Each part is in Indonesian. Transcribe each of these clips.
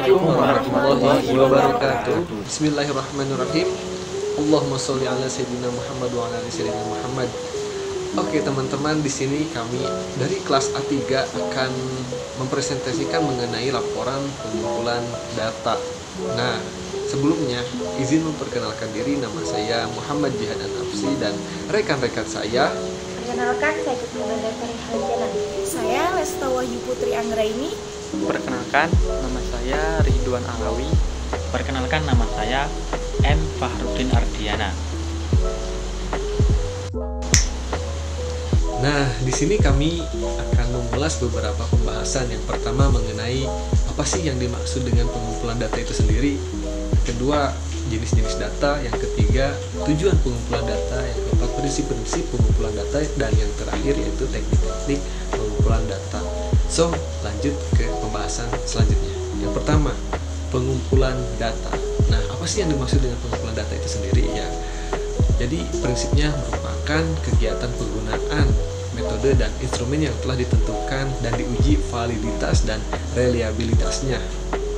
Assalamualaikum warahmatullahi wabarakatuh. Bismillahirrahmanirrahim. Allahumma sholli ala sayyidina Muhammad wa ala ali sayyidina Muhammad. Oke teman-teman, di sini kami dari kelas A3 akan mempresentasikan mengenai laporan pengumpulan data. Nah, sebelumnya izin memperkenalkan diri, nama saya Muhammad Jihad An-Nafsi dan rekan-rekan saya. Perkenalkan, saya Ketua Farihal Jalan. Saya Lesta Wahyu Putri Anggraini. Perkenalkan, nama saya Ridwan Alawi. Perkenalkan, nama saya M. Fahrudin Ardiana. Nah, di sini kami akan mengulas beberapa pembahasan. Yang pertama mengenai apa sih yang dimaksud dengan pengumpulan data itu sendiri. Yang kedua, jenis-jenis data. Yang ketiga, tujuan pengumpulan data. Yang keempat, prinsip-prinsip pengumpulan data. Dan yang terakhir yaitu teknik-teknik pengumpulan data. So, lanjut ke pembahasan selanjutnya. Yang pertama, pengumpulan data. Nah, apa sih yang dimaksud dengan pengumpulan data itu sendiri? Ya, jadi prinsipnya merupakan kegiatan penggunaan metode dan instrumen yang telah ditentukan dan diuji validitas dan reliabilitasnya.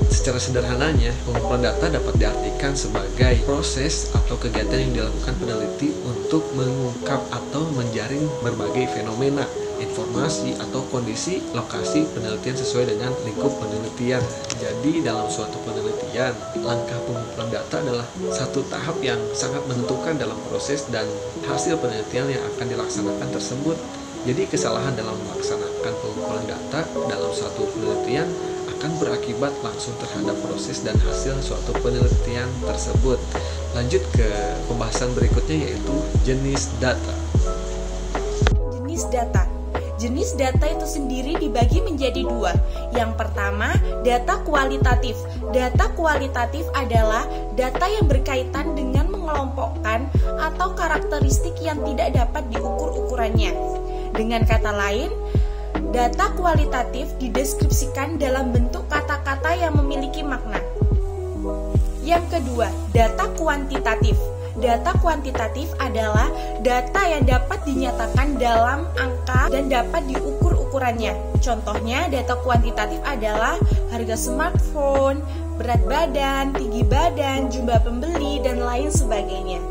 Secara sederhananya, pengumpulan data dapat diartikan sebagai proses atau kegiatan yang dilakukan peneliti untuk mengungkap atau menjaring berbagai fenomena, informasi, atau kondisi lokasi penelitian sesuai dengan lingkup penelitian. Jadi dalam suatu penelitian, langkah pengumpulan data adalah satu tahap yang sangat menentukan dalam proses dan hasil penelitian yang akan dilaksanakan tersebut. Jadi kesalahan dalam melaksanakan pengumpulan data dalam suatu penelitian akan berakibat langsung terhadap proses dan hasil suatu penelitian tersebut. Lanjut ke pembahasan berikutnya, yaitu jenis data. Jenis data. Jenis data itu sendiri dibagi menjadi dua. Yang pertama, data kualitatif. Data kualitatif adalah data yang berkaitan dengan mengelompokkan atau karakteristik yang tidak dapat diukur ukurannya. Dengan kata lain, data kualitatif dideskripsikan dalam bentuk kata-kata yang memiliki makna. Yang kedua, data kuantitatif. Data kuantitatif adalah data yang dapat dinyatakan dalam angka dan dapat diukur ukurannya. Contohnya, data kuantitatif adalah harga smartphone, berat badan, tinggi badan, jumlah pembeli, dan lain sebagainya.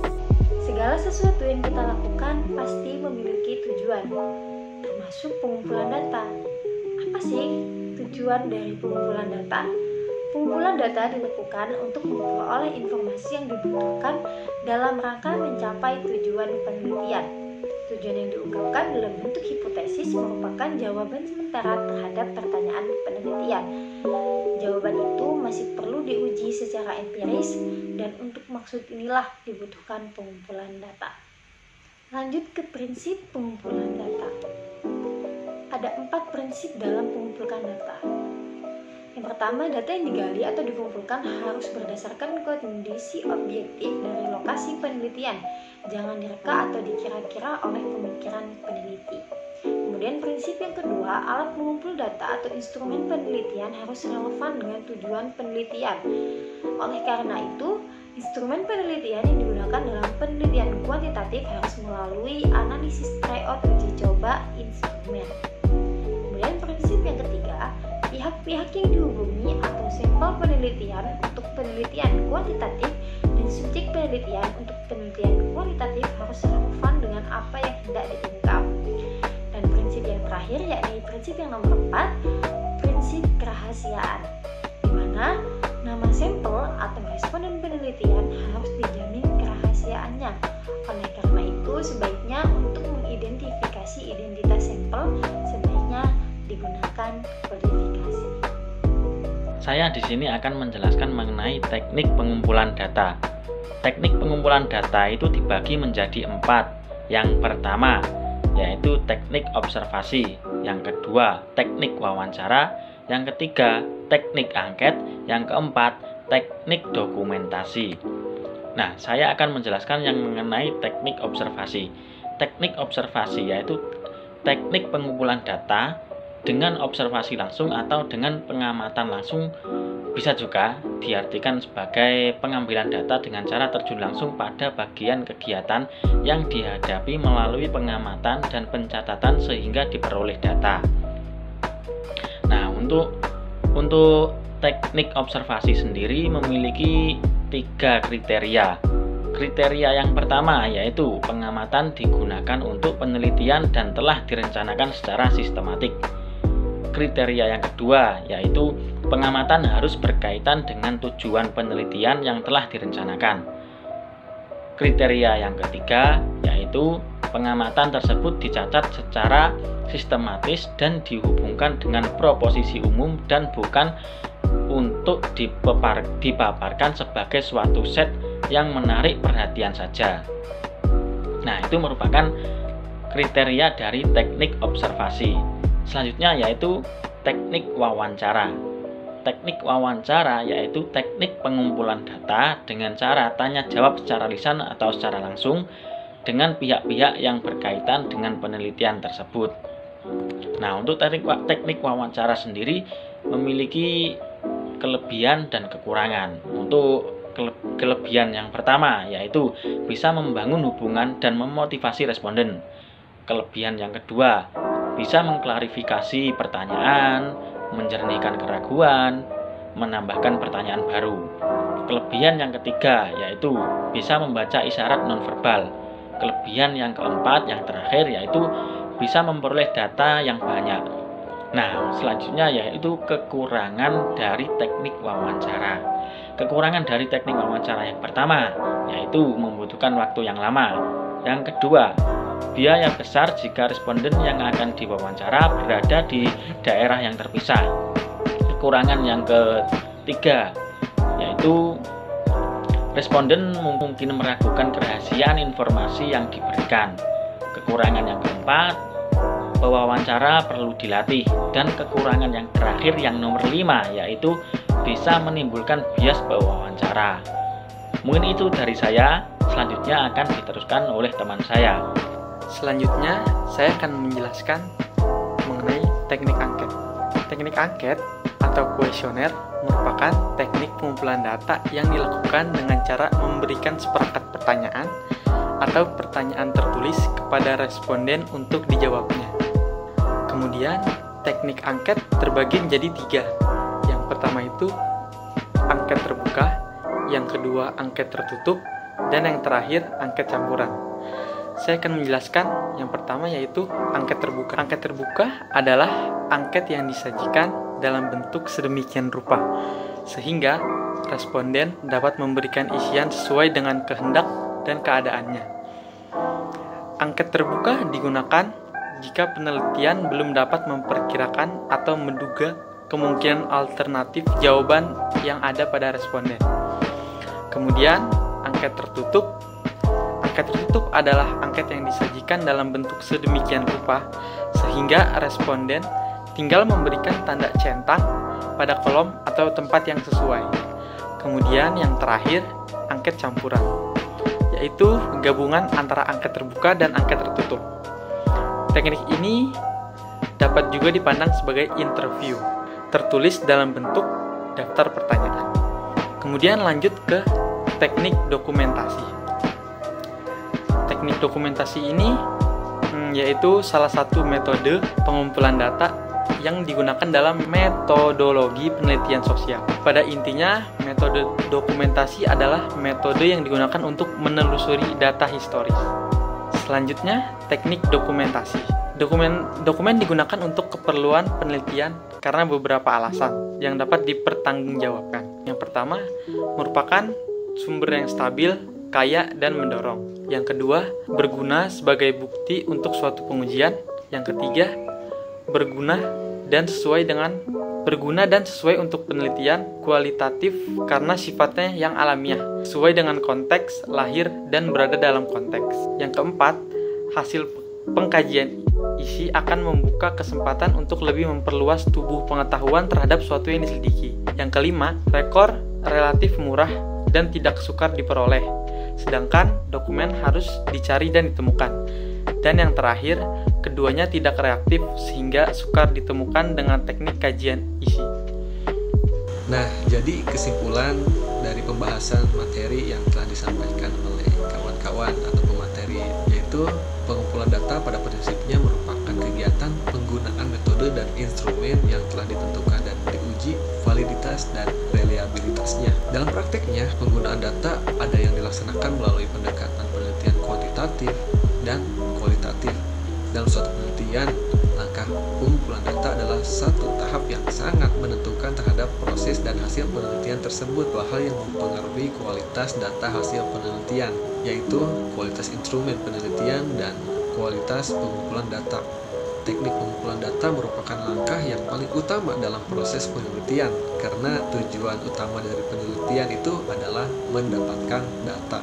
Segala sesuatu yang kita lakukan pasti memiliki tujuan, termasuk pengumpulan data. Apa sih tujuan dari pengumpulan data? Pengumpulan data dilakukan untuk memperoleh informasi yang dibutuhkan dalam rangka mencapai tujuan penelitian. Tujuan yang diungkapkan dalam bentuk hipotesis merupakan jawaban sementara terhadap pertanyaan penelitian. Jawaban itu masih perlu diuji secara empiris, dan untuk maksud inilah dibutuhkan pengumpulan data. Lanjut ke prinsip pengumpulan data. Ada 4 prinsip dalam mengumpulkan data. Yang pertama, data yang digali atau dikumpulkan harus berdasarkan kondisi objektif dari lokasi penelitian. Jangan direka atau dikira-kira oleh pemikiran peneliti. Kemudian prinsip yang kedua, alat mengumpul data atau instrumen penelitian harus relevan dengan tujuan penelitian. Oleh karena itu, instrumen penelitian yang digunakan dalam penelitian kuantitatif harus melalui analisis tryout uji coba instrumen. Kemudian prinsip yang ketiga, pihak-pihak yang dihubungi atau sampel penelitian untuk penelitian kuantitatif dan subjek penelitian untuk penelitian kualitatif harus relevan dengan apa yang hendak diungkap. Dan prinsip yang terakhir, yakni prinsip yang nomor 4, prinsip kerahasiaan, di mana nama sampel atau responden penelitian harus dijamin kerahasiaannya. Oleh karena itu, sebaiknya untuk mengidentifikasi identitas sampel, sebaiknya digunakan kodifikasi. Saya di sini akan menjelaskan mengenai teknik pengumpulan data. Teknik pengumpulan data itu dibagi menjadi 4. Yang pertama, yaitu teknik observasi. Yang kedua, teknik wawancara. Yang ketiga, teknik angket. Yang keempat, teknik dokumentasi. Nah, saya akan menjelaskan yang mengenai teknik observasi. Teknik observasi yaitu teknik pengumpulan data dengan observasi langsung atau dengan pengamatan langsung. Bisa juga diartikan sebagai pengambilan data dengan cara terjun langsung pada bagian kegiatan yang dihadapi melalui pengamatan dan pencatatan sehingga diperoleh data. Nah, untuk teknik observasi sendiri memiliki 3 kriteria. Kriteria yang pertama yaitu pengamatan digunakan untuk penelitian dan telah direncanakan secara sistematik. Kriteria yang kedua yaitu pengamatan harus berkaitan dengan tujuan penelitian yang telah direncanakan. Kriteria yang ketiga yaitu pengamatan tersebut dicatat secara sistematis dan dihubungkan dengan proposisi umum dan bukan untuk dipaparkan sebagai suatu set yang menarik perhatian saja. Nah, itu merupakan kriteria dari teknik observasi. Selanjutnya yaitu teknik wawancara. Teknik wawancara yaitu teknik pengumpulan data dengan cara tanya jawab secara lisan atau secara langsung dengan pihak-pihak yang berkaitan dengan penelitian tersebut. Nah, untuk teknik wawancara sendiri memiliki kelebihan dan kekurangan. Untuk kelebihan yang pertama yaitu bisa membangun hubungan dan memotivasi responden. Kelebihan yang kedua, bisa mengklarifikasi pertanyaan, menjernihkan keraguan, menambahkan pertanyaan baru. Kelebihan yang ketiga yaitu bisa membaca isyarat nonverbal. Kelebihan yang keempat, yang terakhir yaitu bisa memperoleh data yang banyak. Nah, selanjutnya yaitu kekurangan dari teknik wawancara. Kekurangan dari teknik wawancara yang pertama yaitu membutuhkan waktu yang lama. Yang kedua, biaya besar jika responden yang akan diwawancara berada di daerah yang terpisah. Kekurangan yang ketiga yaitu responden mungkin meragukan kerahasiaan informasi yang diberikan. Kekurangan yang keempat, pewawancara perlu dilatih. Dan kekurangan yang terakhir yang nomor 5 yaitu bisa menimbulkan bias pewawancara. Mungkin itu dari saya, selanjutnya akan diteruskan oleh teman saya. Selanjutnya, saya akan menjelaskan mengenai teknik angket. Teknik angket atau kuesioner merupakan teknik pengumpulan data yang dilakukan dengan cara memberikan seperangkat pertanyaan atau pertanyaan tertulis kepada responden untuk dijawabnya. Kemudian, teknik angket terbagi menjadi 3. Yang pertama itu angket terbuka, yang kedua angket tertutup, dan yang terakhir angket campuran. Saya akan menjelaskan yang pertama yaitu angket terbuka. Angket terbuka adalah angket yang disajikan dalam bentuk sedemikian rupa, sehingga responden dapat memberikan isian sesuai dengan kehendak dan keadaannya. Angket terbuka digunakan jika penelitian belum dapat memperkirakan atau menduga kemungkinan alternatif jawaban yang ada pada responden. Kemudian, angket tertutup. Angket tertutup adalah angket yang disajikan dalam bentuk sedemikian rupa sehingga responden tinggal memberikan tanda centang pada kolom atau tempat yang sesuai. Kemudian yang terakhir, angket campuran, yaitu gabungan antara angket terbuka dan angket tertutup. Teknik ini dapat juga dipandang sebagai interview, tertulis dalam bentuk daftar pertanyaan. Kemudian lanjut ke teknik dokumentasi. Teknik dokumentasi ini yaitu salah satu metode pengumpulan data yang digunakan dalam metodologi penelitian sosial. Pada intinya, metode dokumentasi adalah metode yang digunakan untuk menelusuri data historis. Selanjutnya, teknik dokumentasi. Dokumen digunakan untuk keperluan penelitian karena beberapa alasan yang dapat dipertanggungjawabkan. Yang pertama, merupakan sumber yang stabil, kaya, dan mendorong. Yang kedua, berguna sebagai bukti untuk suatu pengujian. Yang ketiga, berguna dan sesuai untuk penelitian kualitatif karena sifatnya yang alamiah, sesuai dengan konteks lahir dan berada dalam konteks. Yang keempat, hasil pengkajian isi akan membuka kesempatan untuk lebih memperluas tubuh pengetahuan terhadap suatu yang diselidiki. Yang kelima, rekor relatif murah dan tidak sukar diperoleh, sedangkan dokumen harus dicari dan ditemukan. Dan yang terakhir, keduanya tidak reaktif sehingga sukar ditemukan dengan teknik kajian isi. Nah, jadi kesimpulan dari pembahasan materi yang telah disampaikan oleh kawan-kawan atau pemateri yaitu pengumpulan data pada prinsipnya merupakan kegiatan kegiatan penggunaan metode dan instrumen yang telah ditentukan dan diuji validitas dan reliabilitasnya. Dalam prakteknya, penggunaan data ada yang dilaksanakan melalui pendekatan penelitian kuantitatif dan kualitatif. Dalam suatu penelitian, langkah pengumpulan data adalah satu tahap yang sangat menentukan terhadap proses dan hasil penelitian tersebut. Dua hal yang mempengaruhi kualitas data hasil penelitian, yaitu kualitas instrumen penelitian dan kualitas pengumpulan data. Teknik pengumpulan data merupakan langkah yang paling utama dalam proses penelitian, karena tujuan utama dari penelitian itu adalah mendapatkan data.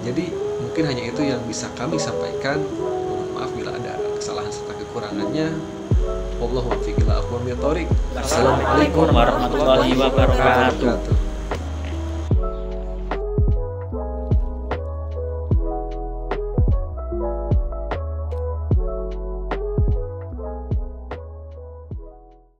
Jadi mungkin hanya itu yang bisa kami sampaikan. Mohon maaf bila ada kesalahan serta kekurangannya. Wallahu muwaffiq ila aqwamit thoriq. Assalamualaikum warahmatullahi wabarakatuh.